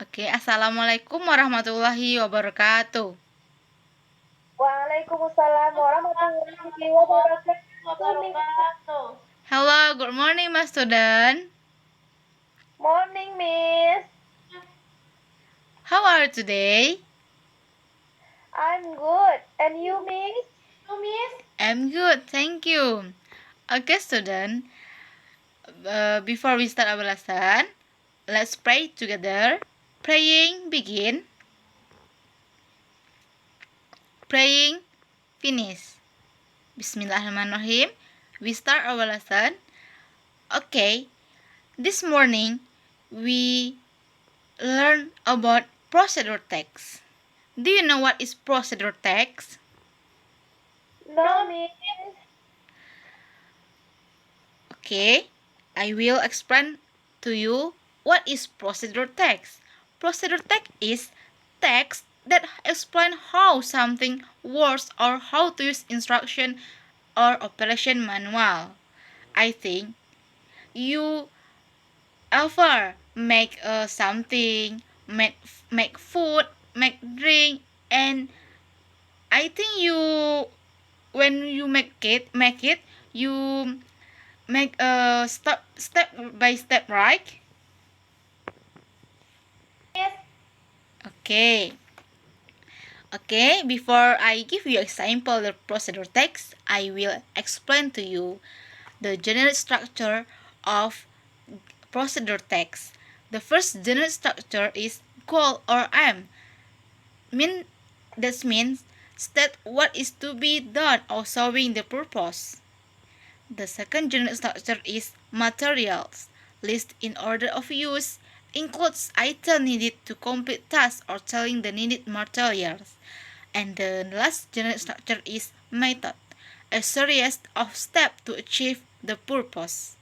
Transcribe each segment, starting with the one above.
Oke, Assalamualaikum warahmatullahi wabarakatuh. Waalaikumsalam warahmatullahi wabarakatuh. Hello, good morning, my student. Morning, Miss. How are you today? I'm good. And you, Miss? I'm good, thank you. Okay, student. Before we start our lesson, let's pray together. Praying begin. Praying finish. Bismillahirrahmanirrahim. We start our lesson. Okay, this morning we learn about procedure text. Do you know what is procedure text? No, Miss. Okay, I will explain to you what is procedure text. Procedure text is text that explain how something works or how to use instruction or operation manual. I think you ever make something, make food, make drink, and I think you when you make it, you make a step by step, right? Yes. Okay. Okay, before I give you example the procedure text, I will explain to you the general structure of procedure text. The first general structure is goal or aim. That means state what is to be done or solving the purpose. The second general structure is materials. List in order of use includes items needed to complete tasks or telling the needed materials. And the last general structure is method, a series of steps to achieve the purpose.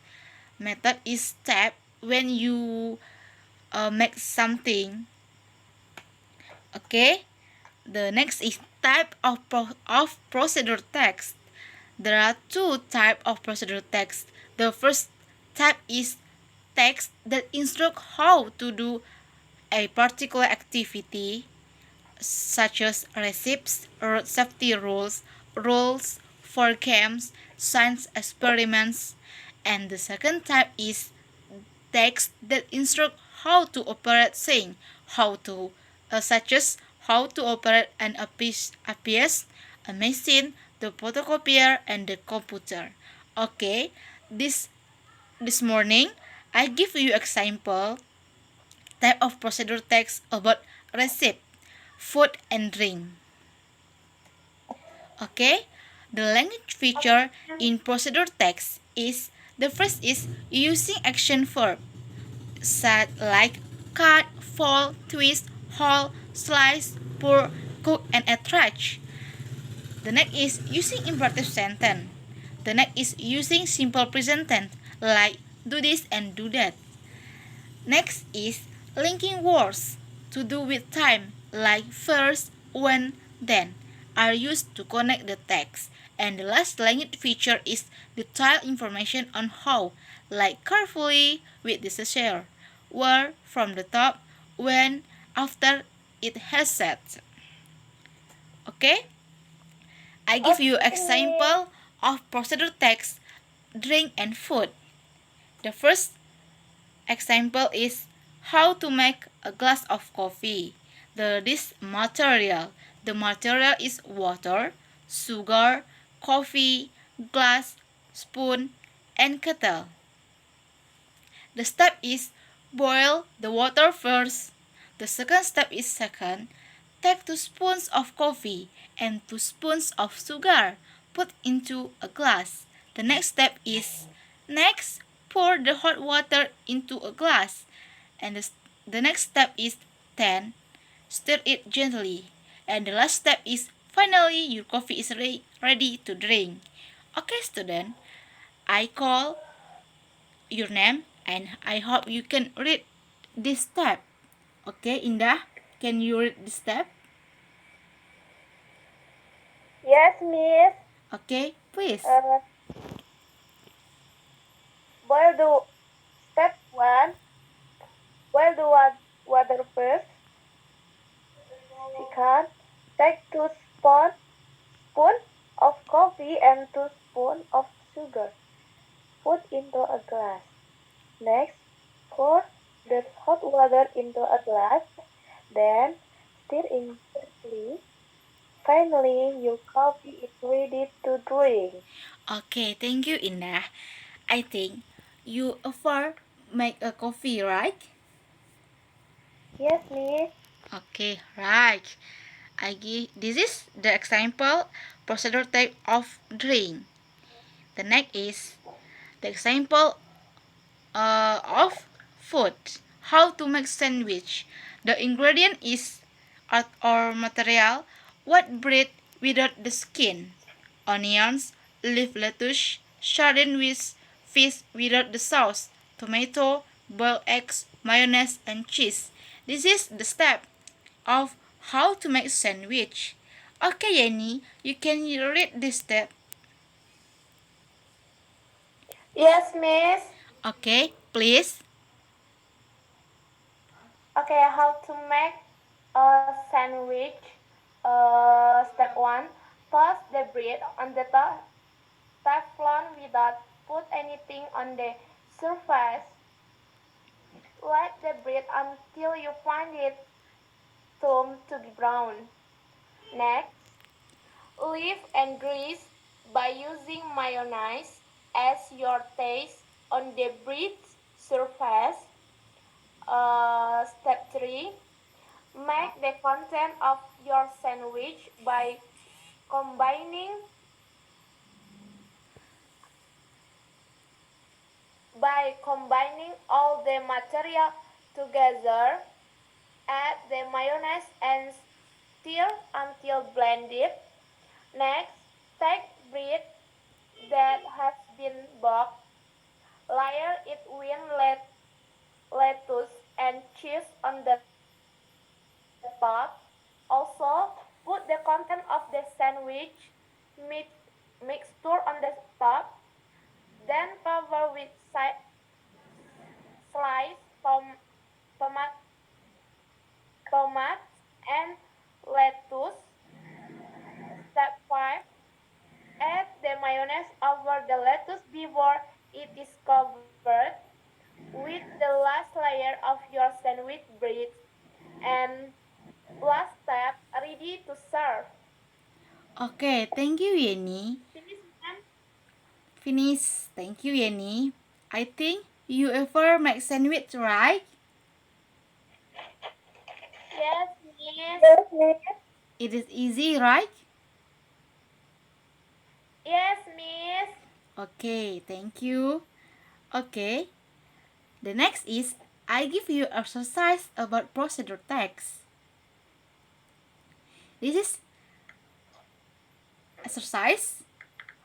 Method is step when you make something. Okay. The next is type of procedure text. There are two types of procedure text. The first type is text that instruct how to do a particular activity, such as recipes, road safety rules, rules for games, science experiments. And the second type is text that instruct how to operate things, such as how to operate an APS, a machine, the photocopier, and the computer. Okay, this morning I give you example type of procedure text about receipt, food and drink. Okay, the language feature in procedure text is the first is using action verb such like cut, fold, twist, hold, slice, pour, cook, and add trash. The next is using imperative sentence. The next is using simple present tense like do this and do that. Next is linking words to do with time like first, when, then are used to connect the text. And the last language feature is detailed information on how, like carefully with the share, where, from the top, when, after it has said. Okay? I give you example of procedure text, drink and food. The first example is how to make a glass of coffee. This material. The material is water, sugar, coffee, glass, spoon, and kettle. The step is boil the water first. The second step is take 2 spoons of coffee and 2 spoons of sugar. Put into a glass. The next step is pour the hot water into a glass. And the next step is 10. Stir it gently. And the last step is finally your coffee is ready to drink. Okay, student, I call your name and I hope you can read this step. Okay, Indah, can you read this step? Yes, Miss. Okay, please. Boil the step one. Boil the water first. Second, take 2 spoon of coffee and 2 spoon of sugar. Put into a glass. Next, pour the hot water into a glass. Then, stir in gently. Finally, your coffee is ready to drink. Okay, thank you, Indah. I think you ever make a coffee, right? Yes, miss. Okay, right. This is the example procedure type of drink. The next is the example of food. How to make sandwich. The ingredient is art or material. What bread without the skin? Onions, leaf lettuce, sardine with fish without the sauce, tomato, boiled eggs, mayonnaise, and cheese. This is the step of how to make sandwich. Okay, Yenny, you can read this step. Yes, miss. Okay, please. Okay, how to make a sandwich? Step 1. Toss the bread on the teflon without put anything on the surface. Let the bread until you find it turn to be brown. Next, leave and grease by using mayonnaise as your taste on the bread's surface. Step 3. Make the content of your sandwich combining by combining all the material together. Add the mayonnaise and stir until blended. Next, take bread that has been baked, layer it with lettuce and cheese on the top. Also, put the content of the sandwich mix, mixture on the top. Then cover with sliced tomatoes and lettuce. Step 5. Add the mayonnaise over the lettuce before it is covered with the last layer of your sandwich bread. And last step, ready to serve. Okay, thank you, Yenny. Finish, ma'am? Finish. Thank you, Yenny. I think you ever make sandwich, right? Yes, miss. Yes, miss. It is easy, right? Yes, miss. Okay, thank you. Okay, the next is I give you exercise about procedure text. This is exercise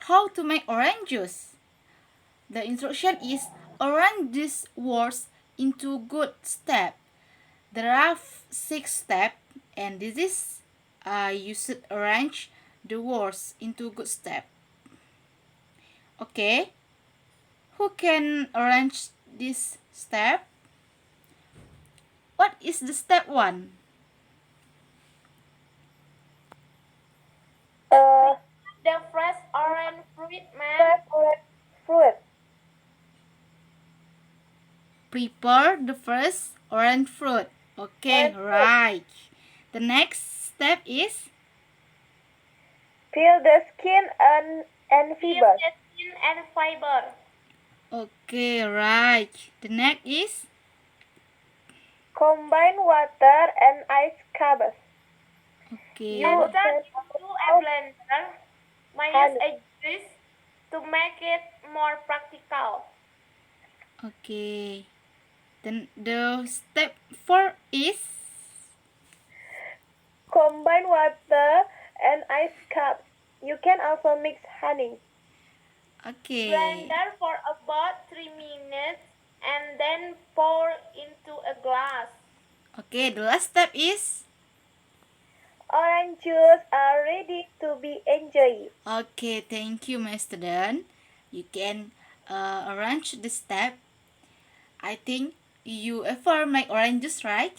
how to make orange juice. The instruction is arrange these words into good step. There are 6 steps, and this is you should arrange the words into good step. Okay, who can arrange this step? What is the step 1? Uh, the fresh orange fruit, ma'am. Fresh orange fruit. Prepare the first orange fruit. Okay, Orange fruit. right. The next step is Peel the skin and fiber. Peel the skin and fiber. okay, right. The next is Combine water and ice cubes. okay. You turn into a blender. Use a juice to make it more practical. Okay. Then the step 4 is Combine water and ice cubes. You can also mix honey. okay. Blender for about 3 minutes and then pour into a glass. Okay, the last step is Orange juice are ready to be enjoyed. okay. Thank you, my student. You can arrange the step. I think you ever make orange juice, right?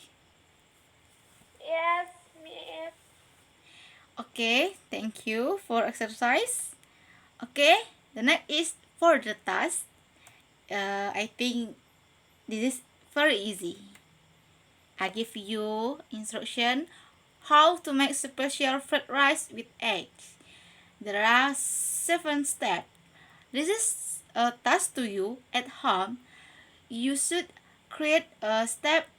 Yes, Miss. Okay, thank you for exercise. Okay, the next is for the task. I think this is very easy. I give you instruction how to make special fried rice with eggs. There are 7 steps. This is a task to you at home. You should create a step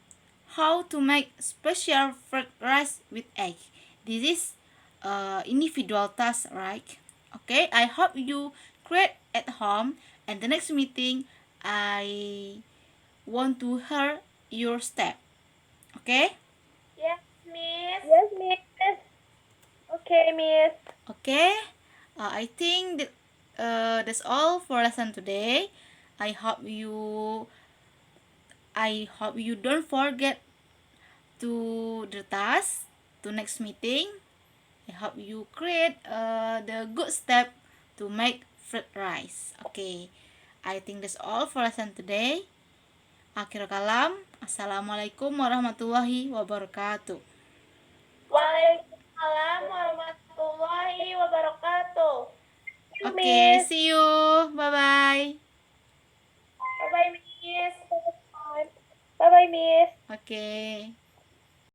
how to make special fried rice with egg. This is individual task, right? Okay, I hope you create at home, and the next meeting I want to hear your step. Okay? Yes, Miss. Yes, Miss. Okay, Miss. Okay. I think that's all for lesson today. I hope you I hope you don't forget to the task to next meeting. I hope you create the good step to make fried rice. Okay. I think that's all for lesson today. Akhir kalam. Assalamualaikum warahmatullahi wabarakatuh. Waalaikumsalam warahmatullahi wabarakatuh. Thank you, Okay, Miss. see you. Bye bye. Bye-bye, Miss. Bye-bye, Miss. Okay.